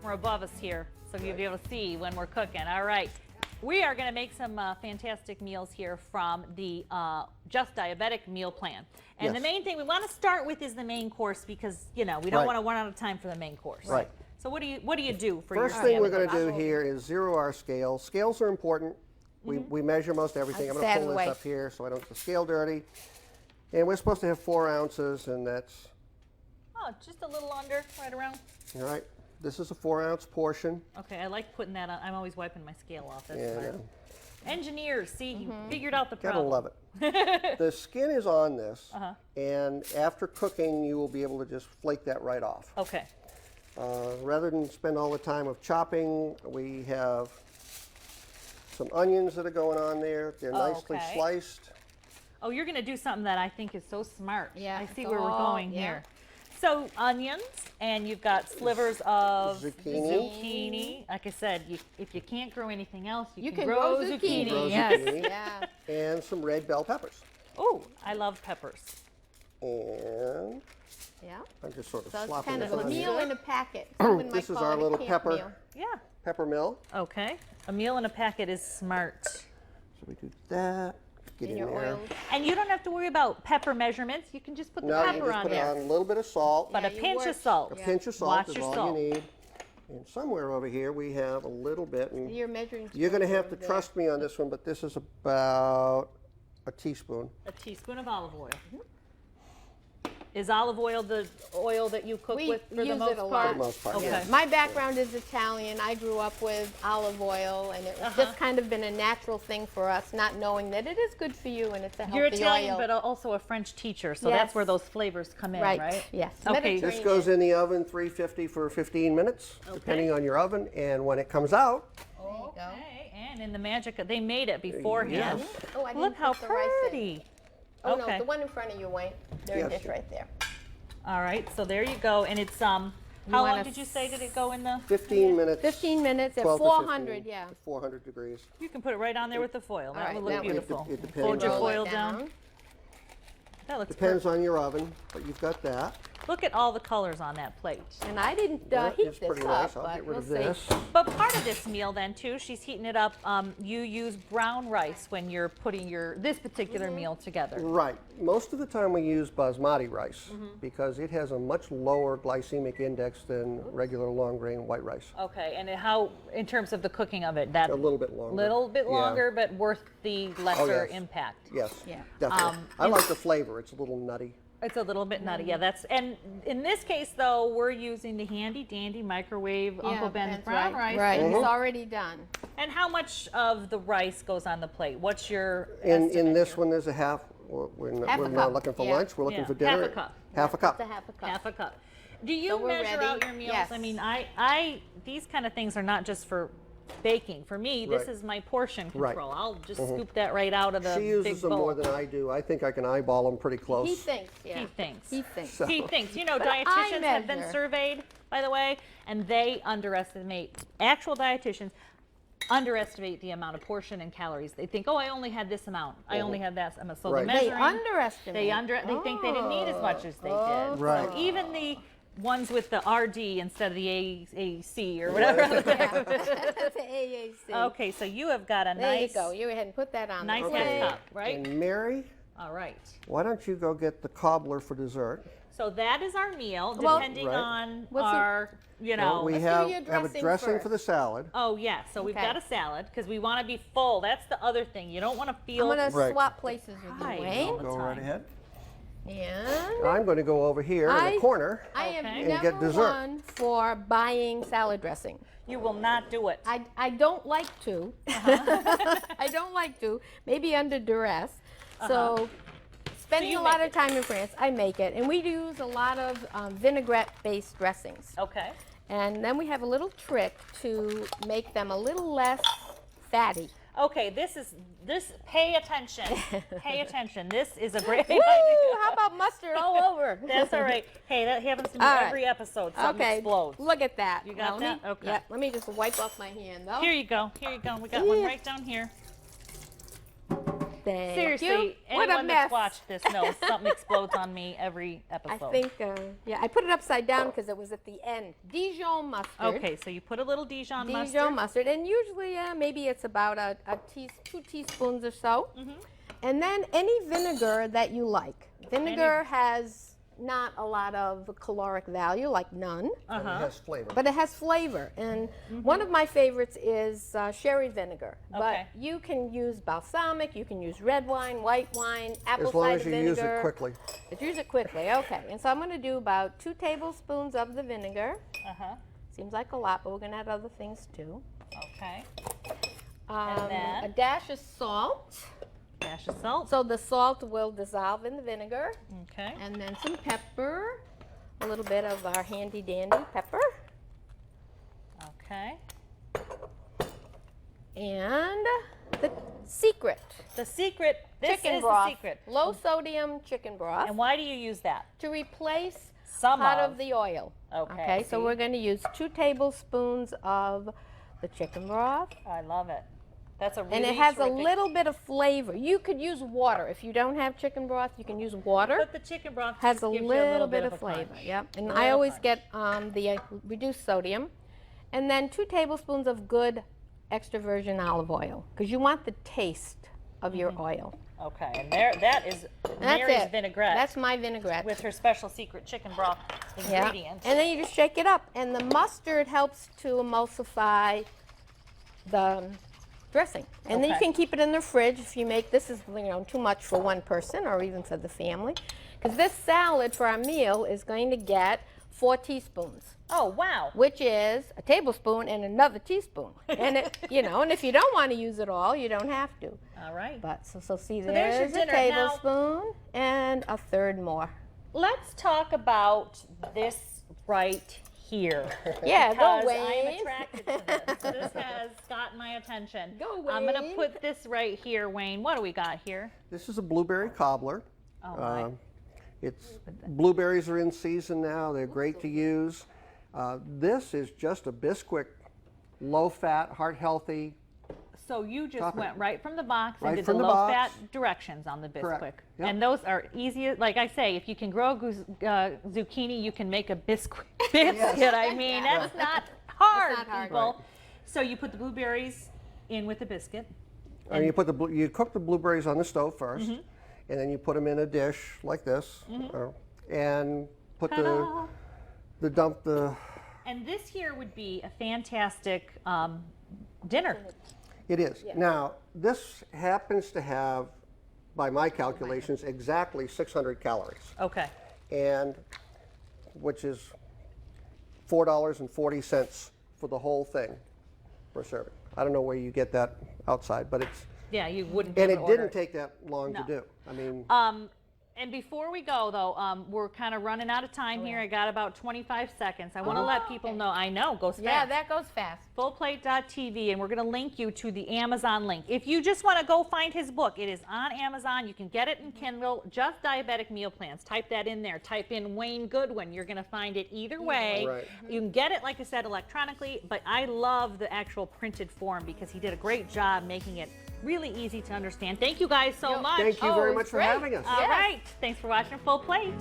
camera above us here, so you'll be able to see when we're cooking. All right. We are going to make some fantastic meals here from the Just Diabetic meal plan. And the main thing we want to start with is the main course because, you know, we don't want to run out of time for the main course. Right. So what do you do for First your thing we're going to do here is zero our scales. Scales are important. We measure most everything. I'm going to pull this up here so I don't get the scale dirty. And we're supposed to have 4 ounces, and that's... Oh, just a little under, right around. All right. This is a 4-ounce portion. Okay, I like putting that on. I'm always wiping my scale off. That's smart. Engineers, see, you figured out the problem. Gotta love it. The skin is on this, and after cooking, you will be able to just flake that right off. Okay. Rather than spend all the time of chopping, we have some onions that are going on there. They're nicely sliced. Oh, you're going to do something that I think is so smart. Yeah. I see where we're going here. So onions, and you've got slivers of zucchini. Like I said, if you can't grow anything else, you can grow zucchini. Yes. And some red bell peppers. Oh, I love peppers. And I'm just sort of So it's slopping kind this of a on meal here. in a packet. This is our little pepper mill. Okay. A meal in a packet is smart. So we do that. Get in there. Oil. And you don't have to worry about pepper measurements. You can just put the pepper on there. No, you just put on a little bit of salt. But a pinch of salt. A pinch of salt Watch is your all salt. you need. And somewhere over here we have a little bit. And You're measuring. you're going to have to trust me on this one, but this is about a teaspoon. A teaspoon of olive oil. Is olive oil the oil that you cook with for the most part? For the most part, Okay. yes. My background is Italian. I grew up with olive oil, and it's just kind of been a natural thing for us, not knowing that it is good for you and it's a healthy You're Italian, oil. but also a French teacher, so that's where those flavors come in, right? Yes. Okay. This goes in the oven 350 for 15 minutes, depending on your oven. And when it comes out, Okay, and in the magic, they made it beforehand. Yes. Oh, I didn't Look how put the rice in. pretty. Oh, Okay. no, the one in front of you, Wayne. There's a dish right there. All right, so there you go, and it's how long did you say did it go in the? 15 minutes. 15 minutes at 12 to 400, 15, yeah. 400 degrees. You can put it right on there with the foil. That right, would look that would- beautiful. It depends. Fold your Roll foil down. That looks Depends perfect. on your oven, but you've got that. Look at all the colors on that plate. And I didn't That heat is this pretty up, nice. I'll but get rid we'll of see. this. But part of this meal then too, she's heating it up. You use brown rice when you're putting this particular meal together. Right. Most of the time we use basmati rice because it has a much lower glycemic index than regular long grain white rice. Okay, and how, in terms of the cooking of it, that A little bit longer. little bit Yeah. longer, but worth the lesser yes. impact. Yes, Yeah. definitely. I like the flavor. It's a little nutty. It's a little bit nutty, yeah. And in this case, though, we're using the handy dandy microwave Uncle Ben's that's brown right. rice. Right, it's already done. And how much of the rice goes on the plate? What's your In estimate this here? one, there's a half. We're Half a not cup. looking for Yeah. lunch. We're looking Yeah. for dinner. Half a cup. Half a cup. It's a half a cup. Half a cup. Do you So we're measure ready? out your meals? Yes. I mean, these kind of things are not just for baking. For me, this Right. is my portion Right. control. I'll just scoop that right out of the She big uses them bowl. more than I do. I think I can eyeball them pretty close. He thinks, yeah. He thinks. He thinks. So- He thinks. You know, But I dietitians have been measure. surveyed, by the way, and they actual dietitians underestimate the amount of portion and calories. They think, oh, I only had this amount. I only had that amount. So Right. the They measuring, underestimate. they think they didn't need as much as they did. Right. So even the ones with the RD instead of the AAC or whatever. That's the AAC. Okay, so you have got a There nice, you go. You go ahead and put that on nice the half plate. cup, right? And Mary, All right. why don't you go get the cobbler for dessert? So that is our meal, Well- depending Right. on What's the- our, you know. Well, we let's do have your a dressing dressing for the first. salad. Oh, yeah. So we've Okay. got a salad because we want to be full. That's the other thing. You don't want to I'm feel. going to Right. swap places with you, Right. Wayne. Go right time. ahead. And I'm going to go over here in I- the corner. I am Okay. And get never dessert. one for buying salad dressing. You will not do it. I don't like to. I don't like to. Maybe under duress. So spending you a lot make of time in France, I make it. And we use a lot of vinaigrette-based dressings. Okay. And then we have a little trick to make them a little less fatty. Okay. Pay attention. Pay attention. This is a great Woo! idea. How about mustard all over? That's all right. Hey, that happens to me All right. every episode. Something Okay, explodes. look at that. You got Now, let that? me- Okay. Yep, let me just wipe off my hand, though. Here you go. Here you go. We got one Yeah. right down here. Thank Seriously, you. What a anyone that's mess. watched this knows something explodes on me every I episode. think, yeah, I put it upside down because it was at the end. Dijon mustard. Okay, so you put a little Dijon mustard. Dijon mustard, and usually maybe it's about 2 teaspoons or so. And then any vinegar that you like. Vinegar has not a lot of caloric value, like none, And it has flavor. but it has flavor. And one of my favorites is sherry vinegar. Okay. But you can use balsamic, you can use red wine, white wine, apple As long cider as you vinegar. use it quickly. But use it quickly, okay. And so I'm going to do about 2 tablespoons of the vinegar. Seems like a lot, but we're going to add other things too. Okay. And then? A dash of salt. Dash of salt. So the salt will dissolve in the vinegar. Okay. And then some pepper. A little bit of our handy dandy pepper. Okay. And the secret. The secret. This Chicken is broth. the secret. Low sodium chicken broth. And why do you use that? To replace Some part of. of the oil. Okay, So see? we're going to use 2 tablespoons of the chicken broth. I love it. That's a really And it has a terrific- little bit of flavor. You could use water. If you don't have chicken broth, you can use water. But the chicken broth Has just a gives you little bit of a flavor. punch. Yep. And Little I always punch. get the reduced sodium. And then 2 tablespoons of good extra virgin olive oil, because you want the taste of your oil. Okay, and that is And that's Mary's it. vinaigrette That's my vinaigrette. with her special secret chicken broth Yeah. ingredient. And then you just shake it up. And the mustard helps to emulsify the dressing. And then you Okay. can keep it in the fridge if you make this is too much for one person or even for the family. Because this salad for our meal is going to get 4 teaspoons, Oh, wow. which is a tablespoon and another teaspoon. And it, and if you don't want to use it all, you don't have to. All right. But so see, there's your there's a dinner. Now- tablespoon and a third more. Let's talk about this right here. Yeah, go because Wayne. I'm attracted to this. This has gotten my attention. Go, I'm going to Wayne. put this right here, Wayne. What do we got here? This is a blueberry cobbler. Oh, my. Blueberries are in season now. They're great to use. This is just a Bisquick, low fat, heart healthy. So you just Topping. went right from the box Right and did from the the box. low-fat directions on the Bisquick. Correct. Yep. And those are easy. Like I say, if you can grow zucchini, you can make a biscuit. I mean, that's not hard, That's not hard. people. So you put the blueberries in with the biscuit. And you put you cook the blueberries on the stove first, and then you put them in a dish like this, and put Ta-da. dump the. And this here would be a fantastic dinner. It is. Now, this happens to have, by my calculations, exactly 600 calories, Okay. and which is $4.40 for the whole thing per serving. I don't know where you get that outside, but it's, Yeah, you wouldn't. and be it able to order didn't take that long No. to do. I mean, And before we go, though, we're kind of running out of time here. I got about 25 seconds. I want to let people know. I know, goes fast. Yeah, that goes fast. Fullplate.tv, and we're going to link you to the Amazon link. If you just want to go find his book, it is on Amazon. You can get it in Kindle, Just Diabetic Meal Plans. Type that in there. Type in Wayne Goodwin. You're going to find it either way. Right. You can get it, like I said, electronically, but I love the actual printed form because he did a great job making it really easy to understand. Thank you guys so much. thank you very it's much for great. having us. All Yes. right. Thanks for watching Full Plate.